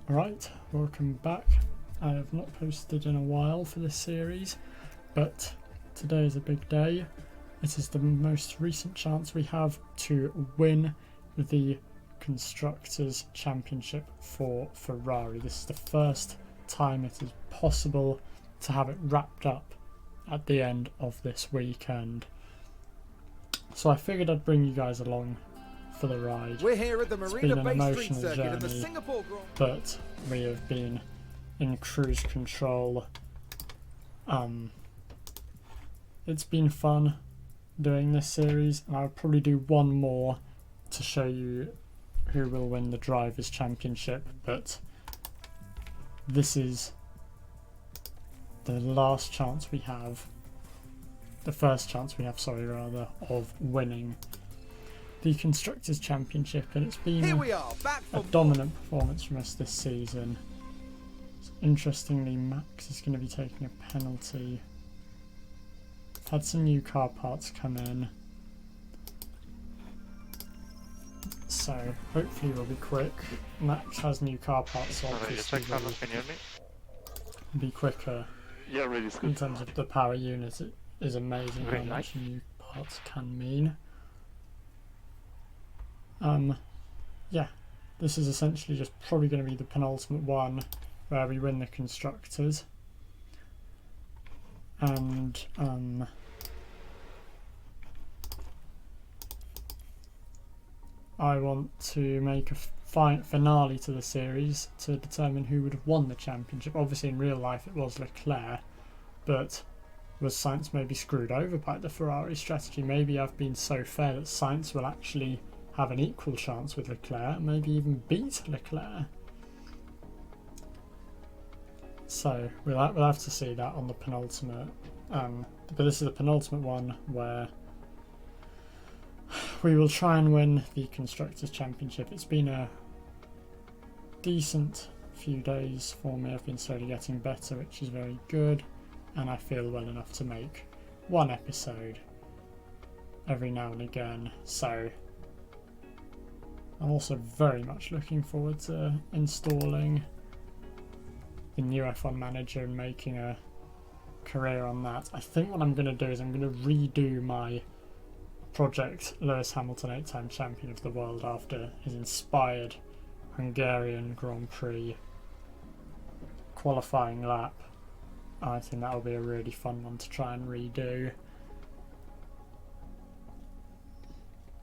Right, welcome back. I have not posted in a while for this series, but today is a big day. It is the most recent chance we have to win the Constructors' Championship for Ferrari. This is the first time it is possible to have it wrapped up at the end of this weekend. So I figured I'd bring you guys along for the ride. We're here at the Marina Bay Street Circuit in the Singapore Grand Prix. But we have been in cruise control. It's been fun doing this series, and I'll probably do one more to show you who will win the Drivers' Championship, but this is the last chance we have, the first chance we have, of winning the Constructors' Championship, and it's been Here we are, back a for dominant performance from us this season. Interestingly, Max is going to be taking a penalty. Had some new car parts come in, so hopefully we'll be quick. Max has new car parts, so obviously Can you hear me? will be quicker. Yeah, really. In terms of the power unit, it is amazing Very how nice. much new parts can mean. Yeah, this is essentially just probably going to be the penultimate one where we win the Constructors. And I want to make a finale to the series to determine who would have won the championship. Obviously in real life it was Leclerc, but was Sainz maybe screwed over by the Ferrari strategy? Maybe I've been so fair that Sainz will actually have an equal chance with Leclerc, maybe even beat Leclerc. So we'll have to see that on the penultimate. But this is the penultimate one where we will try and win the Constructors' Championship. It's been a decent few days for me. I've been slowly getting better, which is very good, and I feel well enough to make one episode every now and again. So I'm also very much looking forward to installing the new F1 manager and making a career on that. I think what I'm going to do is I'm going to redo my project Lewis Hamilton 8-time champion of the world after his inspired Hungarian Grand Prix qualifying lap. I think that'll be a really fun one to try and redo.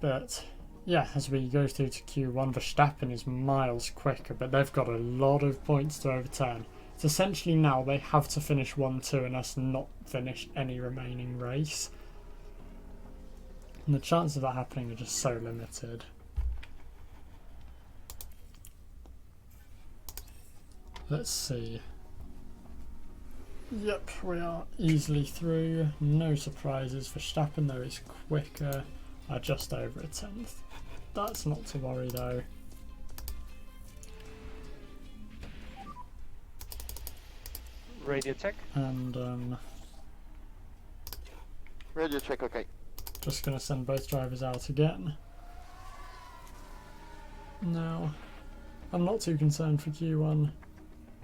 But yeah, as we go through to Q1, Verstappen is miles quicker, but they've got a lot of points to overturn. It's essentially now they have to finish 1-2 and us not finish any remaining race. And the chances of that happening are just so limited. Let's see. Yep, we are easily through. No surprises. Verstappen though is quicker, just over a tenth. That's not to worry though. Radio check. And Radio check, okay. just going to send both drivers out again. Now, I'm not too concerned for Q1,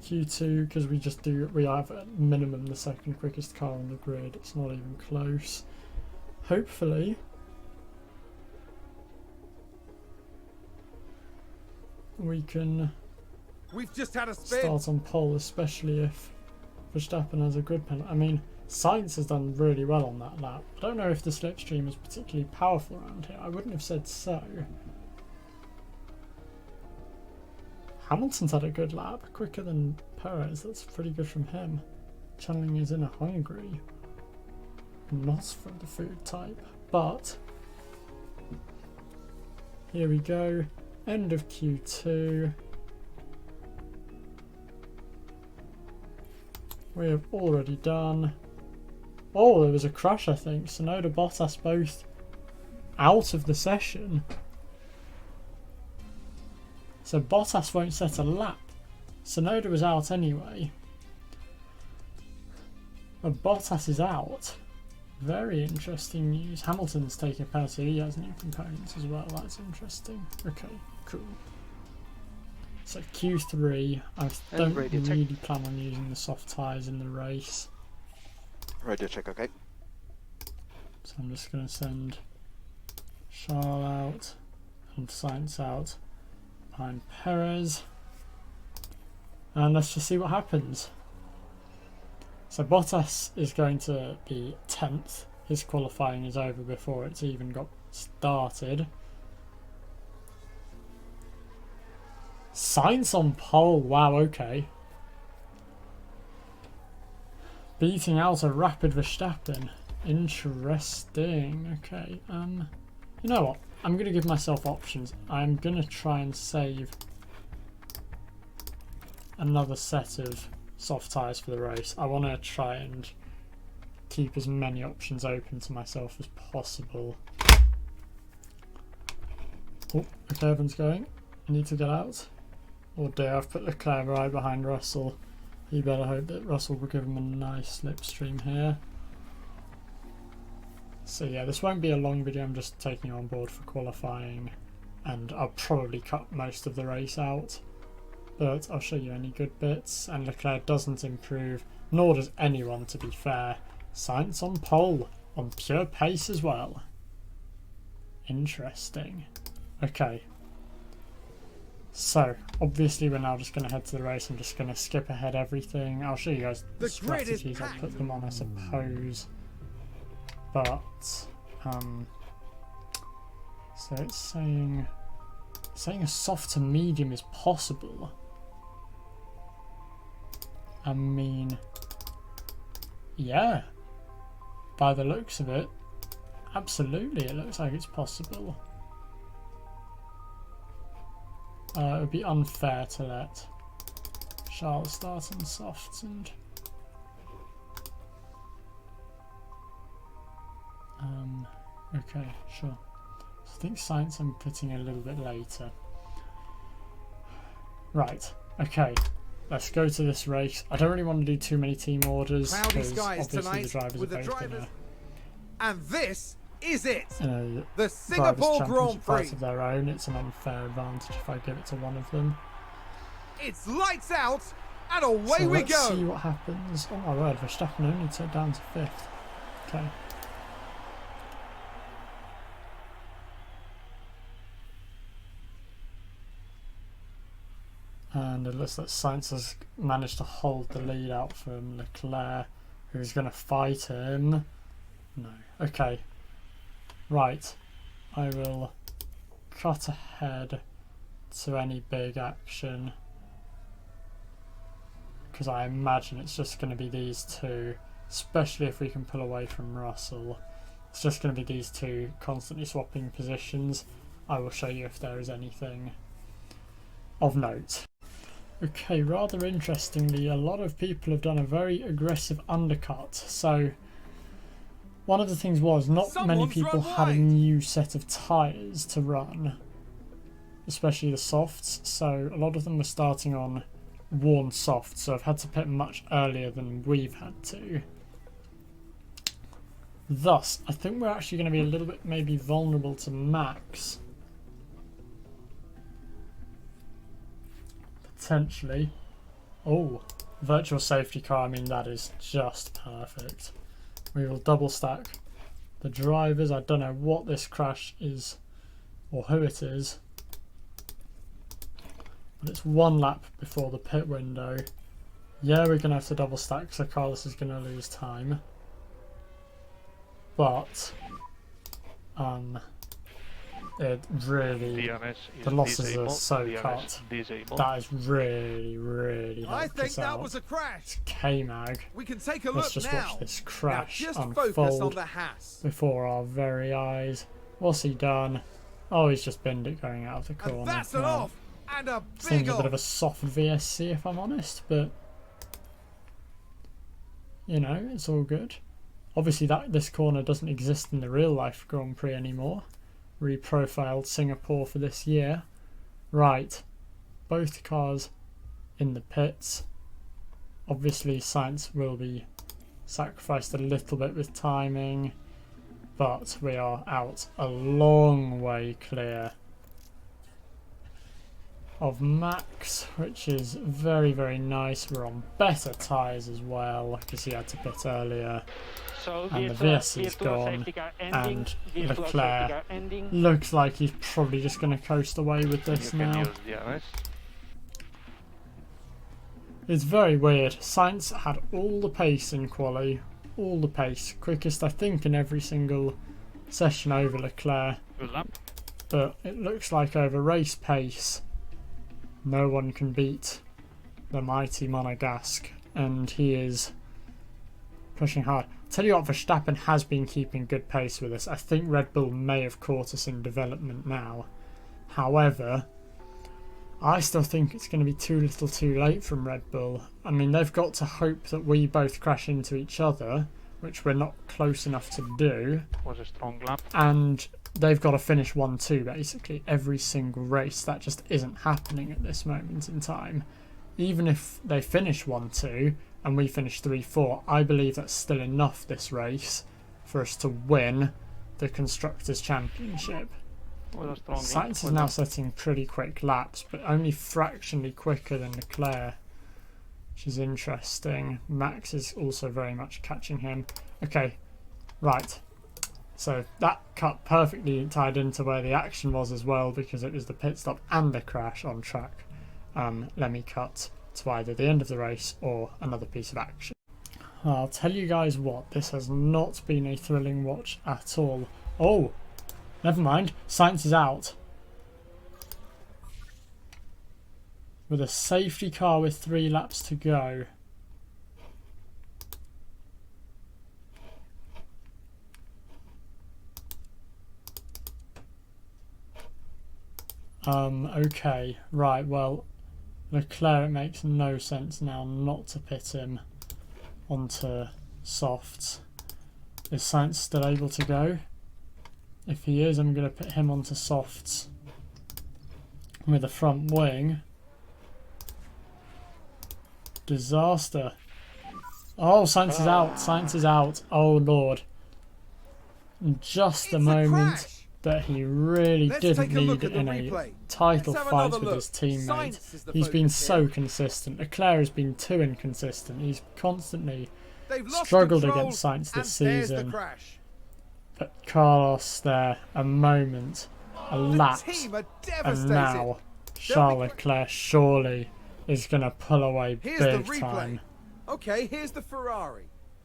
Q2, because we have at minimum the second quickest car on the grid. It's not even close. Hopefully we can We've just had a spin. start on pole, especially if Verstappen has a good penalty. I mean, Sainz has done really well on that lap. I don't know if the slipstream is particularly powerful around here. I wouldn't have said so. Hamilton's had a good lap, quicker than Perez. That's pretty good from him. Channeling is in a Hungary, not from the food type. But here we go. End of Q2. We have already done. Oh, there was a crash, I think. Tsunoda, Bottas both out of the session. So Bottas won't set a lap. Tsunoda was out anyway. But Bottas is out. Very interesting news. Hamilton's taking a penalty. He has new components as well. That's interesting. Okay, cool. So Q3, I And don't radio check. really plan on using the soft tyres in the race. Radio check, okay. So I'm just going to send Charles out and Sainz out behind Perez. And let's just see what happens. So Bottas is going to be 10th. His qualifying is over before it's even got started. Sainz on pole. Wow, okay. Beating out a rapid Verstappen. Interesting. Okay. You know what? I'm going to give myself options. I'm going to try and save another set of soft tyres for the race. I want to try and keep as many options open to myself as possible. Oh, okay, everyone's going. I need to get out. Oh dear, I've put Leclerc right behind Russell. You better hope that Russell will give him a nice slipstream here. So yeah, this won't be a long video, I'm just taking on board for qualifying, and I'll probably cut most of the race out, but I'll show you any good bits. And Leclerc doesn't improve, nor does anyone, to be fair. Sainz on pole, on pure pace as well. Interesting. Okay. So, obviously we're now just going to head to the race. I'm just going to skip ahead everything. I'll show you guys the strategies I'll put them on, I suppose. But, so it's saying a soft to medium is possible. I mean, yeah, by the looks of it, absolutely, it looks like it's possible. It would be unfair to let Charles start on softs and okay, sure. So I think Sainz I'm putting a little bit later. Right, okay. Let's go to this race. I don't really want to do too many team orders because obviously the drivers are both going to. And this is it. The Singapore Grand Prix of their own. It's an unfair advantage if I give it to one of them. It's lights out, and away so we let's go. See what happens. Oh my word, Verstappen only took down to 5th. Okay. And it looks like Sainz has managed to hold the lead out from Leclerc, who's going to fight him. No. Okay. Right. I will cut ahead to any big action, because I imagine it's just going to be these two, especially if we can pull away from Russell. It's just going to be these two constantly swapping positions. I will show you if there is anything of note. Okay, rather interestingly, a lot of people have done a very aggressive undercut. So one of the things was not many people had a new set of tyres to run, especially the softs. So a lot of them were starting on worn softs, so I've had to pit much earlier than we've had to. Thus, I think we're actually going to be a little bit maybe vulnerable to Max. Potentially. Oh, virtual safety car, I mean that is just perfect. We will double stack the drivers. I don't know what this crash is or who it is, but it's 1 lap before the pit window. Yeah, we're going to have to double stack, so Carlos is going to lose time. But it really, the losses are so cut. That is really I think that was a crash. It's K-Mag. We can take a Let's look just now. watch this crash just unfold focus on the Haas. before our very eyes. What's he done? Oh, he's just binned it going out of the corner. And that's an off. And a big Seems a off. bit of a soft VSC if I'm honest, but you know, it's all good. Obviously this corner doesn't exist in the real life Grand Prix anymore. Reprofiled Singapore for this year. Right, both cars in the pits. Obviously Sainz will be sacrificed a little bit with timing, but we are out a long way clear. of Max, which is very, very nice. We're on better tyres as well, because he had to pit earlier. So And the VS is gone, and Leclerc looks like he's probably just going to coast away with this you can now. use DRS. It's very weird. Sainz had all the pace in quali, all the pace, quickest I think in every single session over Leclerc, Good lap. but it looks like over race pace no one can beat the mighty Monegasque, and he is pushing hard. I'll tell you what, Verstappen has been keeping good pace with us. I think Red Bull may have caught us in development now. However, I still think it's going to be too little too late from Red Bull. I mean, they've got to hope that we both crash into each other, which we're not close enough to do, Was a strong lap. and they've got to finish 1-2 basically every single race. That just isn't happening at this moment in time. Even if they finish 1-2 and we finish 3-4, I believe that's still enough this race for us to win the Constructors' Championship. Was a strong Sainz is lap. now setting pretty quick laps, but only fractionally quicker than Leclerc, which is interesting. Max is also very much catching him. Okay, right. So that cut perfectly tied into where the action was as well, because it was the pit stop and the crash on track. Let me cut to either the end of the race or another piece of action. I'll tell you guys what, this has not been a thrilling watch at all. Oh! Never mind, Sainz is out. With a safety car with 3 laps to go. Okay, right, well, Leclerc, it makes no sense now not to pit him onto softs. Is Sainz still able to go? If he is, I'm going to put him onto softs with a front wing. Disaster. Oh, Sainz is out. Sainz is out. Oh, Lord. In just the It's a moment crash. that he really Let's didn't take a look need at it the in a replay. title Let's have fight another with look. his teammate. Sainz is the He's been focus so here. consistent. Leclerc has been too inconsistent. He's constantly They've lost struggled control, against Sainz this and there's season. the crash. But Carlos there, a moment, a The lapse, team are and devastated. now Charles Leclerc surely is going to pull away Here's the big replay. time. Okay, here's the Ferrari.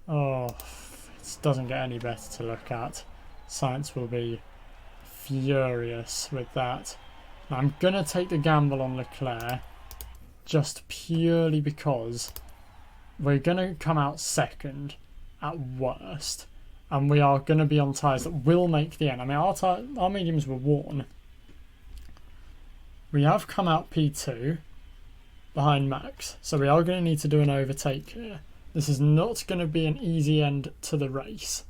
Oh, it doesn't get any better to look at. Sainz will be furious with that. Now, I'm going to take the gamble on Leclerc just purely because we're going to come out second at worst, and we are going to be on tyres that will make the end. I mean, our mediums were worn. We have come out P2 behind Max, so we are going to need to do an overtake here. This is not going to be an easy end to the race.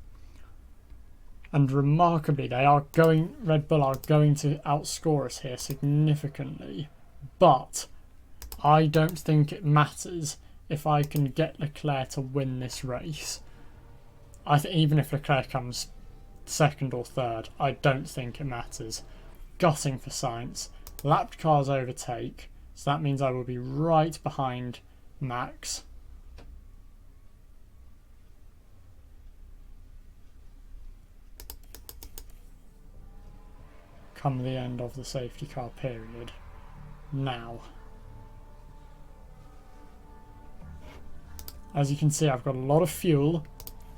And remarkably, Red Bull are going to outscore us here significantly. But I don't think it matters if I can get Leclerc to win this race. I think even if Leclerc comes second or third, I don't think it matters. Gutting for Sainz. Lapped cars overtake, so that means I will be right behind Max. Come the end of the safety car period. Now. As you can see, I've got a lot of fuel.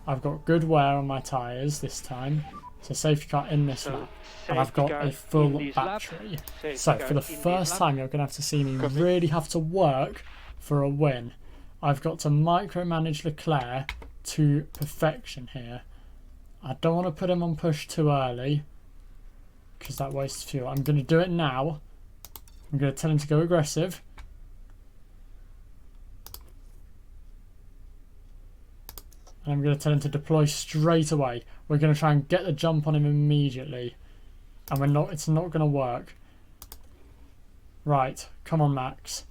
I've got good wear on my tyres this time. So safety car in this lap. And I've got a full battery. So for the first time, you're going to have to see me really have to work for a win. I've got to micromanage Leclerc to perfection here. I don't want to put him on push too early, because that wastes fuel. I'm going to do it now. I'm going to tell him to go aggressive. And I'm going to tell him to deploy straight away. We're going to try and get the jump on him immediately. And it's not going to work. Right, come on Max.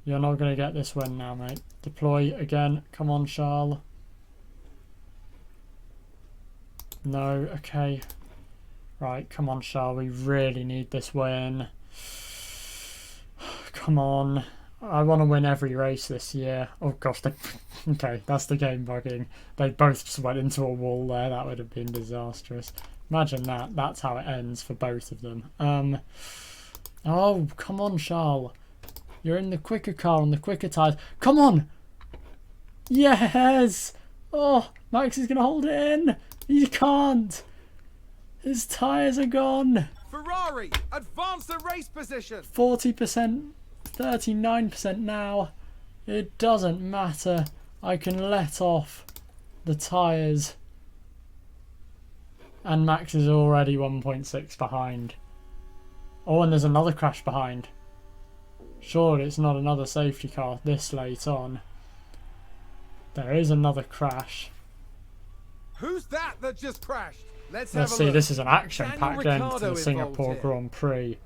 You're not going to get this win now, mate. Deploy again. Come on, Charles. No, okay. Right, come on, Charles. We really need this win. come on. I want to win every race this year. Oh gosh, okay, that's the game bugging. They both just went into a wall there. That would have been disastrous. Imagine that. That's how it ends for both of them. Oh, come on, Charles. You're in the quicker car on the quicker tyres. Come on! Yes! Oh, Max is going to hold it in. He can't. His tyres are gone. Ferrari, advance the race position. 40%, 39% now. It doesn't matter. I can let off the tyres. And Max is already 1.6 behind. Oh, and there's another crash behind. Surely it's not another safety car this late on. There is another crash. Who's that just crashed? Let's Let's have a see, look. this is an action-packed Daniel end to Ricciardo the Singapore involved here. Grand Prix.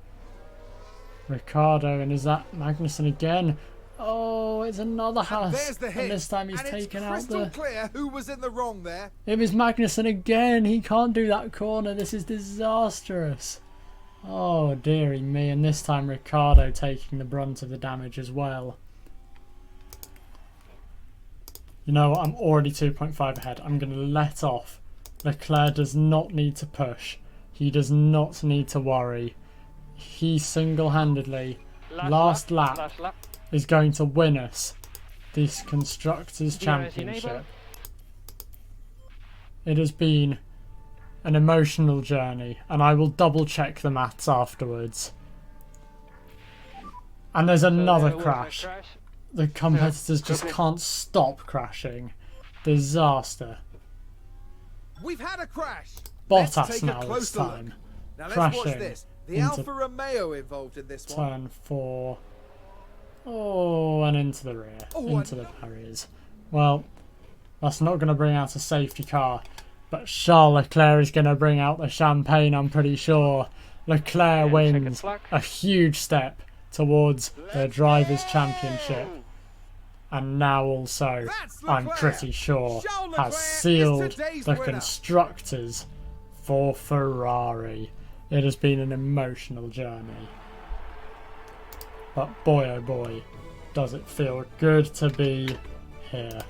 Ricciardo, and is that Magnussen again? Oh, it's another And Haas. there's the hit. And this time he's and taken it's out crystal the... clear who was in the wrong there. It was Magnussen again. He can't do that corner. This is disastrous. Oh, dearie me. And this time Ricciardo taking the brunt of the damage as well. You know what? I'm already 2.5 ahead. I'm going to let off. Leclerc does not need to push. He does not need to worry. He single-handedly, last lap, is going to win us this Constructors' Championship. It has been an emotional journey, and I will double check the maths afterwards. And there's another crash. The competitors just can't stop crashing. Disaster. We've had a crash. Bottas Let's take now a this closer time. look. Now let's Crashing watch this. The into Alfa Romeo involved in this one. Turn 4. Oh, and into the rear. Oh, into the barriers. Well, that's not going to bring out a safety car. But Charles Leclerc is going to bring out the champagne, I'm pretty sure. Leclerc wins a huge step towards the Drivers' Championship. And now also, That's I'm Leclerc. pretty sure, Charles Leclerc has is sealed today's the winner. Constructors for Ferrari. It has been an emotional journey. But boy oh boy, does it feel good to be here.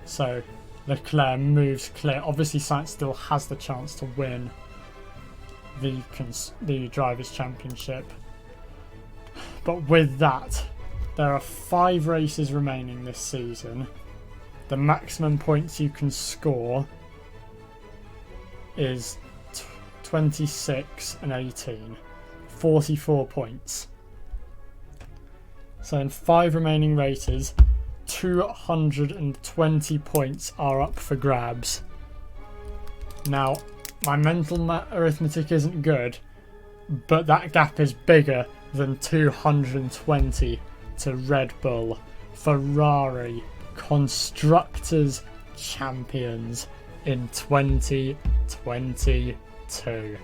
So Leclerc moves clear. Obviously Sainz still has the chance to win the Drivers' Championship. But with that, there are 5 races remaining this season. The maximum points you can score is 26 and 18. 44 points. So in 5 remaining races, 220 points are up for grabs. Now, my mental arithmetic isn't good, but that gap is bigger than 220 to Red Bull. Ferrari, Constructors' Champions in 2022.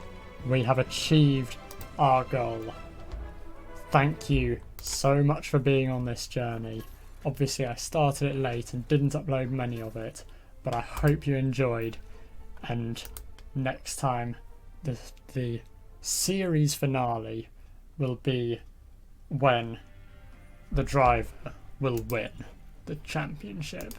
We have achieved our goal. Thank you so much for being on this journey. Obviously I started it late and didn't upload many of it, but I hope you enjoyed, and next time the series finale will be when the driver will win the championship.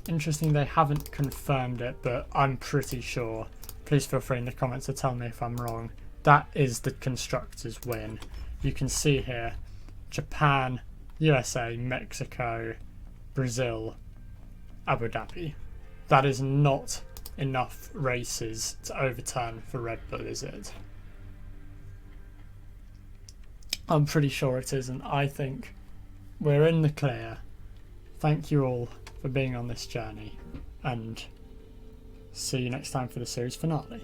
Interesting, they haven't confirmed it, but I'm pretty sure. Please feel free in the comments to tell me if I'm wrong. That is the Constructors' win. You can see here Japan, USA, Mexico, Brazil, Abu Dhabi. That is not enough races to overturn for Red Bull, is it? I'm pretty sure it isn't. I think we're in the clear. Thank you all for being on this journey, and see you next time for the series finale.